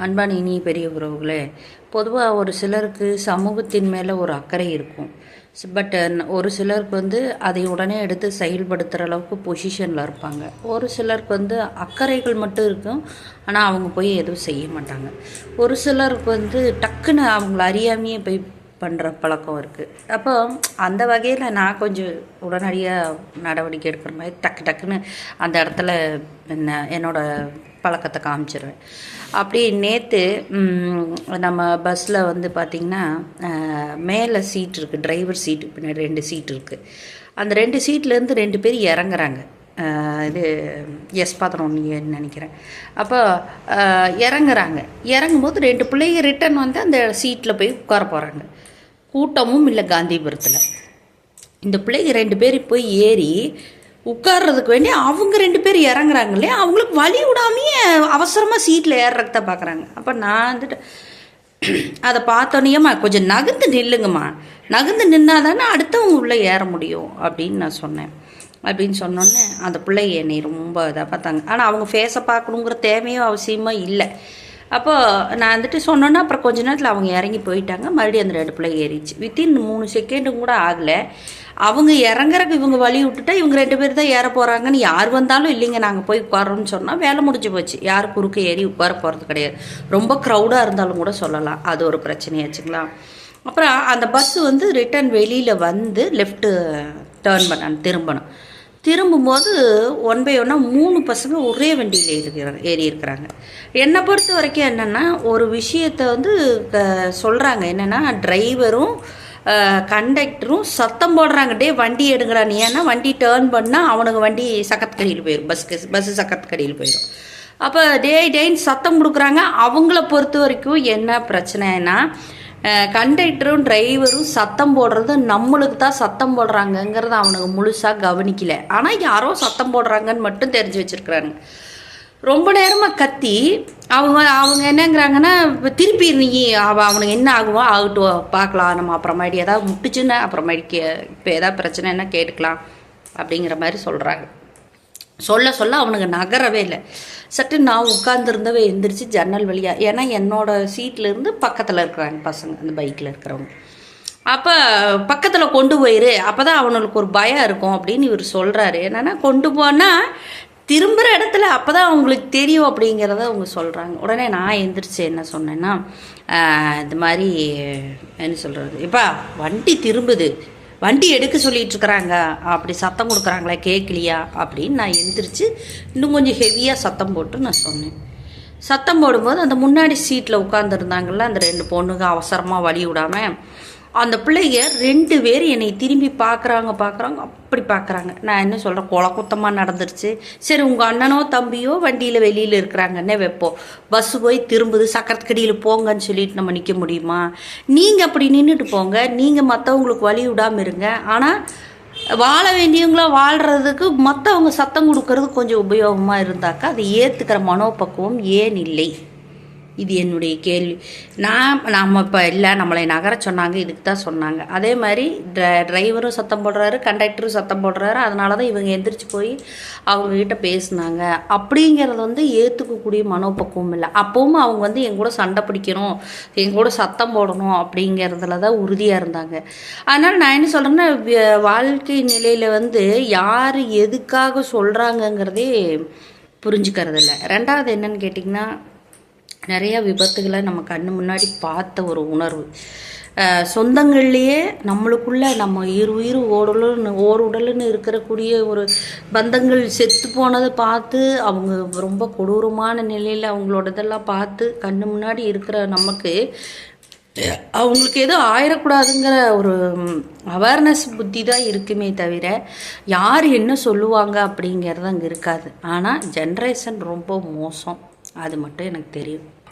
அன்பான இனிய பெரிய உறவுகளே, பொதுவாக ஒரு சிலருக்கு சமூகத்தின் மேலே ஒரு அக்கறை இருக்கும். பட் ஒரு சிலருக்கு அதை உடனே எடுத்து செயல்படுத்துகிற அளவுக்கு பொசிஷனில் இருப்பாங்க. ஒரு சிலருக்கு அக்கறைகள் மட்டும் இருக்கும், ஆனால் அவங்க போய் எதுவும் செய்ய மாட்டாங்க. ஒரு சிலருக்கு டக்குன்னு அவங்கள அறியாமையே போய் பண்ணுற பழக்கம் இருக்குது. அப்போ அந்த வகையில் நான் கொஞ்சம் உடனடியாக நடவடிக்கை எடுக்கிற மாதிரி டக்குன்னு அந்த இடத்துல என்னோடய பழக்கத்தை காமிச்சிருவேன். அப்படி நேற்று நம்ம பஸ்ஸில் பார்த்திங்கன்னா மேலே சீட் இருக்குது, டிரைவர் சீட்டு பின்னாடி 2 சீட் இருக்குது. அந்த 2 சீட்லேருந்து 2 பேர் இறங்குறாங்க. இது எஸ் பாத்திரம்னு நினைக்கிறேன். அப்போ இறங்கும்போது 2 பிள்ளைங்க ரிட்டன் அந்த சீட்டில் போய் உட்கார போகிறாங்க. கூட்டமும் இல்லை காந்திபுரத்தில். இந்த பிள்ளைங்க 2 பேர் போய் ஏறி உட்கார்றதுக்கு வேண்டி அவங்க 2 பேர் இறங்குறாங்க இல்லையா, அவங்களுக்கு வழி விடாமையே அவசரமாக சீட்டில் ஏறுறதுக்கு தான் பார்க்குறாங்க. அப்போ நான் அதை பார்த்தோன்னேம்மா கொஞ்சம் நகர்ந்து நில்லுங்கம்மா, நகர்ந்து நின்னா தானே அடுத்தவங்க உள்ளே ஏற முடியும் அப்படின்னு நான் சொன்னேன். அப்படின்னு சொன்னோன்னே அந்த பிள்ளைங்க என்னை ரொம்ப இதாக பார்த்தாங்க. ஆனால் அவங்க ஃபேஸை பார்க்கணுங்கிற தேவையும் அவசியமாக இல்லை. அப்போ நான் சொன்னோன்னா அப்புறம் கொஞ்ச நேரத்தில் அவங்க இறங்கி போயிட்டாங்க. மறுபடியும் அந்த 2 பிள்ளை ஏறிச்சு. வித்தின் 3 செகண்டும் கூட ஆகலை. அவங்க இறங்குறக்கு இவங்க வழி விட்டுட்டா இவங்க 2 பேர் தான் ஏற போகிறாங்கன்னு யார் வந்தாலும் இல்லைங்க நாங்கள் போய் உட்காரோன்னு சொன்னால் வேலை முடிஞ்சு போச்சு. யார் குறுக்க ஏறி உட்கார போகிறது கிடையாது. ரொம்ப க்ரௌடாக இருந்தாலும் கூட சொல்லலாம், அது ஒரு பிரச்சனையாச்சுங்களா. அப்புறம் அந்த பஸ்ஸு ரிட்டன் வெளியில் லெஃப்ட்டு டேர்ன் திரும்பணும். திரும்பும்போது 1 பை 1 3 பசங்க ஒரே வண்டியில் ஏறி இருக்கிறாங்க. என்னை பொறுத்த வரைக்கும் என்னென்னா, ஒரு விஷயத்தை சொல்கிறாங்க. என்னென்னா, டிரைவரும் கண்டக்டரும் சத்தம் போடுறாங்க, டே வண்டி எடுக்கிறான். ஏன்னா வண்டி டேர்ன் பண்ணால் அவனுக்கு வண்டி சக்கத்துக்கடியில் போயிடும், பஸ்ஸு சக்கத்துக்கடியில் போயிடும். அப்போ டேன்னு சத்தம் கொடுக்குறாங்க. அவங்கள பொறுத்த வரைக்கும் என்ன பிரச்சனைனா, கண்டக்டரும் டிரைவரும் சத்தம் போடுறது நம்மளுக்கு தான் சத்தம் போடுறாங்கங்கிறத அவனுக்கு முழுசாக கவனிக்கல. ஆனால் யாரோ சத்தம் போடுறாங்கன்னு மட்டும் தெரிஞ்சு வச்சுருக்குறாங்க. ரொம்ப நேரமாக கத்தி அவங்க என்னங்கிறாங்கன்னா, திருப்பி நீ அவனுக்கு என்ன ஆகுவோ ஆகட்டும், பார்க்கலாம், நம்ம அப்புறமாடி ஏதாவது முட்டுச்சுன்னா அப்புறமாடிக்கு இப்போ ஏதாவது பிரச்சனைன்னா கேட்டுக்கலாம் அப்படிங்கிற மாதிரி சொல்கிறாங்க. சொல்ல அவனுக்கு நகரவே இல்லை. சட்டு நான் உட்காந்துருந்தவே எந்திரிச்சு ஜன்னல் வழியாக, ஏன்னா என்னோடய சீட்லேருந்து பக்கத்தில் இருக்கிறாங்க பசங்க, அந்த பைக்கில் இருக்கிறவங்க. அப்போ பக்கத்தில் கொண்டு போயிரு, அப்போ தான் அவனுக்கு ஒரு பயம் இருக்கும் அப்படின்னு இவர் சொல்கிறாரு. என்னென்னா, கொண்டு போனால் திரும்புகிற இடத்துல அப்போ தான் அவங்களுக்கு தெரியும் அப்படிங்கிறத அவங்க சொல்கிறாங்க. உடனே நான் எந்திரிச்சு என்ன சொன்னேன்னா, இந்த மாதிரி என்ன சொல்கிறது, இப்போ வண்டி திரும்புது, வண்டி எடுக்க சொல்லிகிட்டு இருக்கிறாங்க, அப்படி சத்தம் கொடுக்குறாங்களே கேட்கலையா அப்படின்னு நான் எந்திரிச்சு இன்னும் கொஞ்சம் ஹெவியாக சத்தம் போட்டு நான் சொன்னேன். சத்தம் போடும்போது அந்த முன்னாடி சீட்டில் உட்காந்துருந்தாங்கள்ல அந்த 2 பொண்ணுங்க அவசரமாக வழி விடாமல் அந்த பிள்ளைங்க 2 பேர் என்னை திரும்பி பார்க்குறாங்க, அப்படி பார்க்குறாங்க. நான் என்ன சொல்கிறேன், குளக்குத்தமாக நடந்துருச்சு. சரி, உங்கள் அண்ணனோ தம்பியோ வண்டியில் வெளியில் இருக்கிறாங்கன்னே வைப்போம். பஸ்ஸு போய் திரும்புது, சக்கரத்துக்கடியில் போங்கன்னு சொல்லிட்டு நம்ம நிற்க முடியுமா? நீங்கள் அப்படி நின்றுட்டு போங்க, நீங்கள் மற்றவங்களுக்கு வழி விடாமல் இருங்க. ஆனால் வாழ வேண்டியவங்கள வாழ்கிறதுக்கு மற்றவங்க சத்தம் கொடுக்கறது கொஞ்சம் உபயோகமாக இருந்தாக்கா அதை ஏற்றுக்கிற மனோபக்குவம் ஏன் இல்லை? இது என்னுடைய கேள்வி. நம்ம இப்போ இல்லை, நம்மளை நகர சொன்னாங்க, இதுக்கு தான் சொன்னாங்க. அதே மாதிரி டிரைவரும் சத்தம் போடுறாரு, கண்டக்டரும் சத்தம் போடுறாரு. அதனால தான் இவங்க எந்திரிச்சு போய் அவங்கக்கிட்ட பேசுனாங்க அப்படிங்கிறது ஏற்றுக்கக்கூடிய மனோபக்குவம் இல்லை. அப்பவும் அவங்க என் கூட சண்டை பிடிக்கணும், என் கூட சத்தம் போடணும் அப்படிங்கிறதுல தான் உறுதியாக இருந்தாங்க. அதனால் நான் என்ன சொல்கிறேன்னா, வாழ்க்கை நிலையில் யார் எதுக்காக சொல்கிறாங்கங்கிறதே புரிஞ்சுக்கிறது இல்லை. ரெண்டாவது என்னன்னு கேட்டிங்கன்னா, நிறையா விபத்துகளை நம்ம கண்ணு முன்னாடி பார்த்த ஒரு உணர்வு. சொந்தங்கள்லேயே நம்மளுக்குள்ள நம்ம உயிர் ஓடுடலுன்னு இருக்கக்கூடிய ஒரு பந்தங்கள் செத்து போனதை பார்த்து அவங்க ரொம்ப கொடூரமான நிலையில் அவங்களோட இதெல்லாம் பார்த்து கண்ணு முன்னாடி இருக்கிற நமக்கு அவங்களுக்கு எதுவும் ஆயிடக்கூடாதுங்கிற ஒரு அவேர்னஸ் புத்தி தான் இருக்குமே தவிர யார் என்ன சொல்லுவாங்க அப்படிங்கிறது அங்கே இருக்காது. ஆனால் ஜென்ரேஷன் ரொம்ப மோசம், அது மட்டும் எனக்கு தெரியும்.